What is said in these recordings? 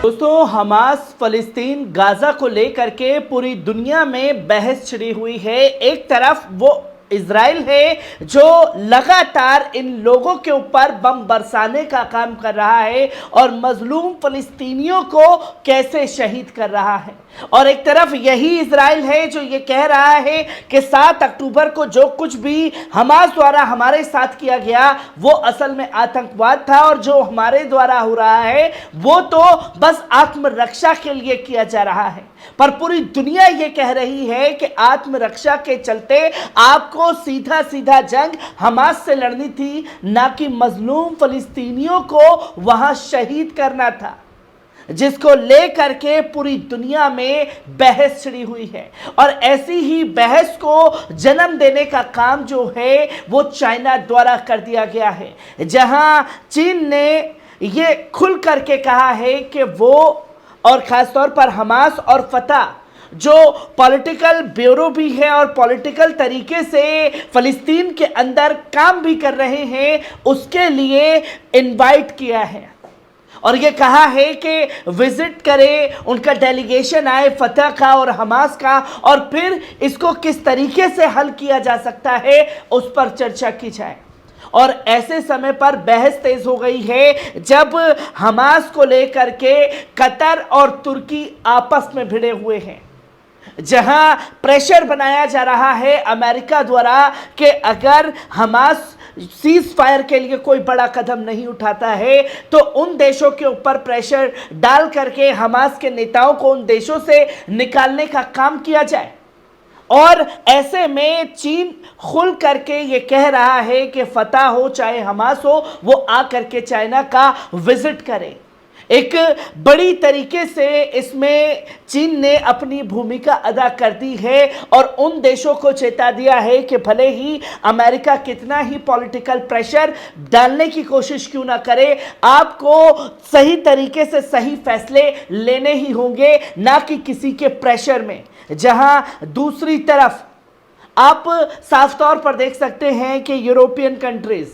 दोस्तों, Hamas फलस्तीन Gaza को लेकर के पूरी दुनिया में बहस छिड़ी हुई है। एक तरफ वो इजराइल है जो लगातार इन लोगों के ऊपर बम बरसाने का काम कर रहा है और मजलूम फलस्तीनियों को कैसे शहीद कर रहा है, और एक तरफ यही इजराइल है जो ये कह रहा है कि 7 अक्टूबर को जो कुछ भी हमास द्वारा हमारे साथ किया गया वो असल में आतंकवाद था, और जो हमारे द्वारा हो रहा है वो तो बस आत्मरक्षा के लिए किया जा रहा है। पर पूरी दुनिया ये कह रही है कि आत्मरक्षा के चलते आपको सीधा सीधा जंग हमास से लड़नी थी, ना कि मजलूम फलस्तीनियों को वहां शहीद करना था, जिसको लेकर के पूरी दुनिया में बहस छिड़ी हुई है। और ऐसी ही बहस को जन्म देने का काम जो है वो चाइना द्वारा कर दिया गया है, जहां चीन ने ये खुल करके कहा है कि वो, और खासतौर पर हमास और फतह जो पॉलिटिकल ब्यूरो भी है और पॉलिटिकल तरीके से फलस्तीन के अंदर काम भी कर रहे हैं, उसके लिए इनवाइट किया है और ये कहा है कि विजिट करे, उनका डेलीगेशन आए फतह का और हमास का, और फिर इसको किस तरीके से हल किया जा सकता है उस पर चर्चा की जाए। और ऐसे समय पर बहस तेज हो गई है जब हमास को लेकर के कतर और तुर्की आपस में भिड़े हुए हैं, जहां प्रेशर बनाया जा रहा है अमेरिका द्वारा कि अगर हमास सीज फायर के लिए कोई बड़ा कदम नहीं उठाता है तो उन देशों के ऊपर प्रेशर डाल करके हमास के नेताओं को उन देशों से निकालने का काम किया जाए। और ऐसे में चीन खुल करके ये कह रहा है कि फतह हो चाहे हमास हो, वो आकर के चाइना का विजिट करें। एक बड़ी तरीके से इसमें चीन ने अपनी भूमिका अदा कर दी है और उन देशों को चेता दिया है कि भले ही अमेरिका कितना ही पॉलिटिकल प्रेशर डालने की कोशिश क्यों ना करे, आपको सही तरीके से सही फैसले लेने ही होंगे, ना कि किसी के प्रेशर में। जहां दूसरी तरफ आप साफ तौर पर देख सकते हैं कि यूरोपियन कंट्रीज,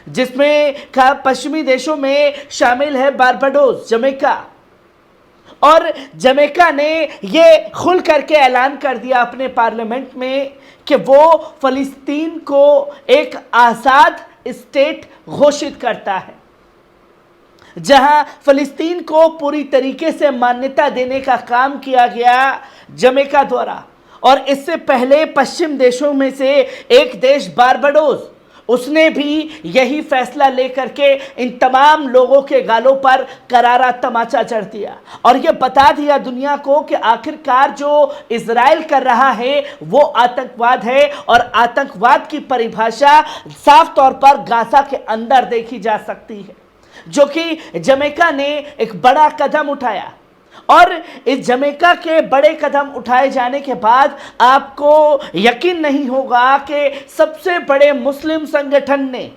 जिसमें पश्चिमी देशों में शामिल है बारबाडोस, जमैका, और जमैका ने ये खुल करके ऐलान कर दिया अपने पार्लियामेंट में कि वो फलस्तीन को एक आज़ाद स्टेट घोषित करता है, जहां फलस्तीन को पूरी तरीके से मान्यता देने का काम किया गया जमैका द्वारा। और इससे पहले पश्चिम देशों में से एक देश बारबाडोस, उसने भी यही फैसला लेकर के इन तमाम लोगों के गालों पर करारा तमाचा जड़ दिया और यह बता दिया दुनिया को कि आखिरकार जो इजराइल कर रहा है वो आतंकवाद है, और आतंकवाद की परिभाषा साफ तौर पर गाजा के अंदर देखी जा सकती है, जो कि जमैका ने एक बड़ा कदम उठाया। और इस जमैका के बड़े कदम उठाए जाने के बाद आपको यकीन नहीं होगा कि सबसे बड़े मुस्लिम संगठन ने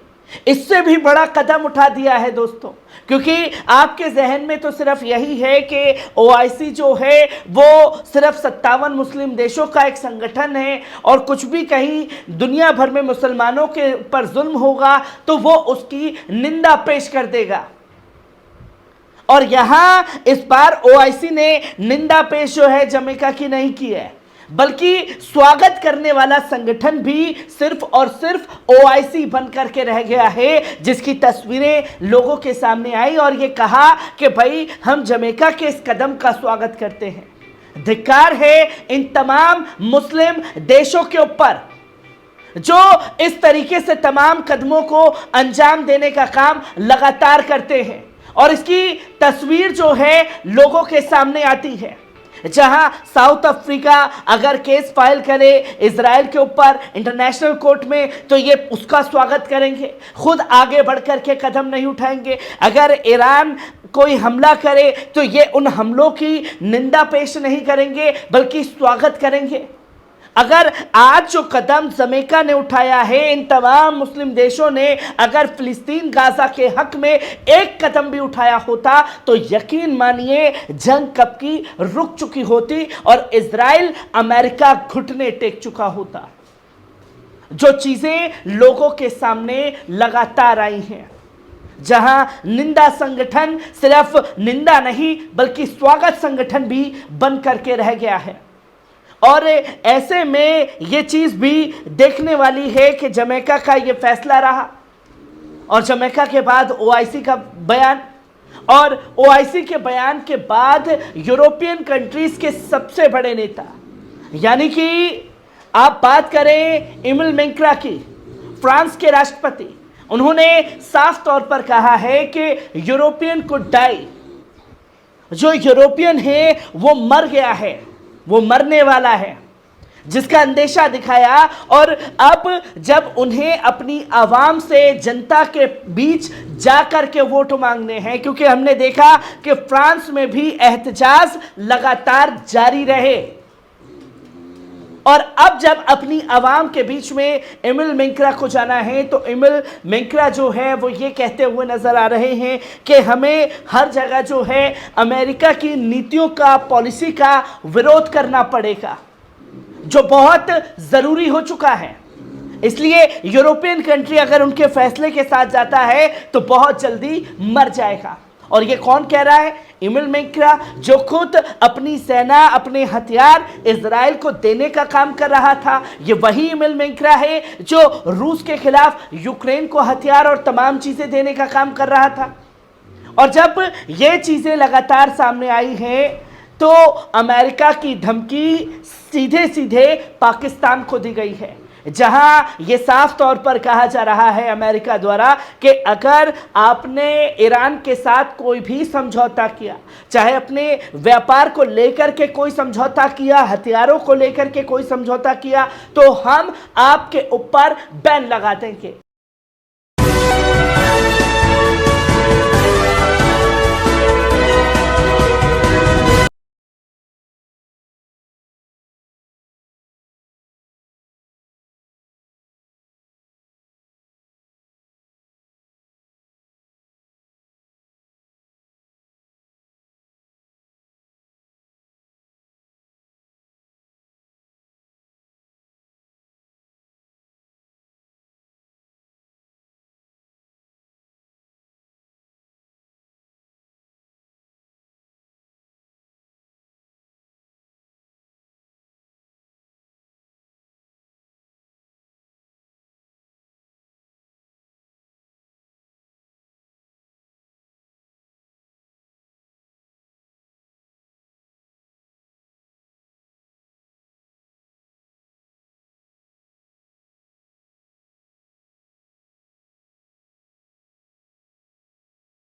इससे भी बड़ा कदम उठा दिया है दोस्तों, क्योंकि आपके जहन में तो सिर्फ यही है कि ओआईसी जो है वो सिर्फ 57 मुस्लिम देशों का एक संगठन है और कुछ भी कहीं दुनिया भर में मुसलमानों के ऊपर जुल्म होगा तो वो उसकी निंदा पेश कर देगा। और यहां इस बार ओआईसी ने निंदा पेश जो है जमैका की नहीं की है, बल्कि स्वागत करने वाला संगठन भी सिर्फ और सिर्फ ओआईसी बन करके रह गया है, जिसकी तस्वीरें लोगों के सामने आई और ये कहा कि भाई हम जमैका के इस कदम का स्वागत करते हैं। धिक्कार है इन तमाम मुस्लिम देशों के ऊपर जो इस तरीके से तमाम कदमों को अंजाम देने का काम लगातार करते हैं, और इसकी तस्वीर जो है लोगों के सामने आती है, जहां साउथ अफ्रीका अगर केस फाइल करे इजराइल के ऊपर इंटरनेशनल कोर्ट में तो ये उसका स्वागत करेंगे, खुद आगे बढ़कर के कदम नहीं उठाएंगे। अगर ईरान कोई हमला करे तो ये उन हमलों की निंदा पेश नहीं करेंगे बल्कि स्वागत करेंगे। अगर आज जो कदम जमैका ने उठाया है, इन तमाम मुस्लिम देशों ने अगर फिलिस्तीन गाजा के हक में एक कदम भी उठाया होता तो यकीन मानिए जंग कब की रुक चुकी होती और इजराइल अमेरिका घुटने टेक चुका होता। जो चीजें लोगों के सामने लगातार आई हैं, जहां निंदा संगठन सिर्फ निंदा नहीं बल्कि स्वागत संगठन भी बन करके रह गया है। और ऐसे में ये चीज भी देखने वाली है कि जमैका का ये फैसला रहा और जमैका के बाद ओआईसी का बयान, और ओआईसी के बयान के बाद यूरोपियन कंट्रीज के सबसे बड़े नेता, यानी कि आप बात करें इमिल मेंक्रा की, फ्रांस के राष्ट्रपति, उन्होंने साफ तौर पर कहा है कि यूरोपियन को डाई, जो यूरोपियन है वो मर गया है, वो मरने वाला है, जिसका अंदेशा दिखाया। और अब जब उन्हें अपनी आवाम से, जनता के बीच जाकर के वोट मांगने हैं, क्योंकि हमने देखा कि फ्रांस में भी एहतजाज लगातार जारी रहे, और अब जब अपनी आवाम के बीच में इमिल मेंक्रा को जाना है तो इमिल मेंक्रा जो है वो ये कहते हुए नजर आ रहे हैं कि हमें हर जगह जो है अमेरिका की नीतियों का, पॉलिसी का विरोध करना पड़ेगा, जो बहुत जरूरी हो चुका है। इसलिए यूरोपियन कंट्री अगर उनके फैसले के साथ जाता है तो बहुत जल्दी मर जाएगा। और ये कौन कह रहा है? इमिल मेंक्रा, जो खुद अपनी सेना, अपने हथियार इजराइल को देने का काम कर रहा था। ये वही इमिल मेंक्रा है जो रूस के खिलाफ यूक्रेन को हथियार और तमाम चीजें देने का काम कर रहा था। और जब ये चीजें लगातार सामने आई हैं तो अमेरिका की धमकी सीधे सीधे पाकिस्तान को दी गई है, जहां यह साफ तौर पर कहा जा रहा है अमेरिका द्वारा कि अगर आपने ईरान के साथ कोई भी समझौता किया, चाहे अपने व्यापार को लेकर के कोई समझौता किया, हथियारों को लेकर के कोई समझौता किया, तो हम आपके ऊपर बैन लगा देंगे।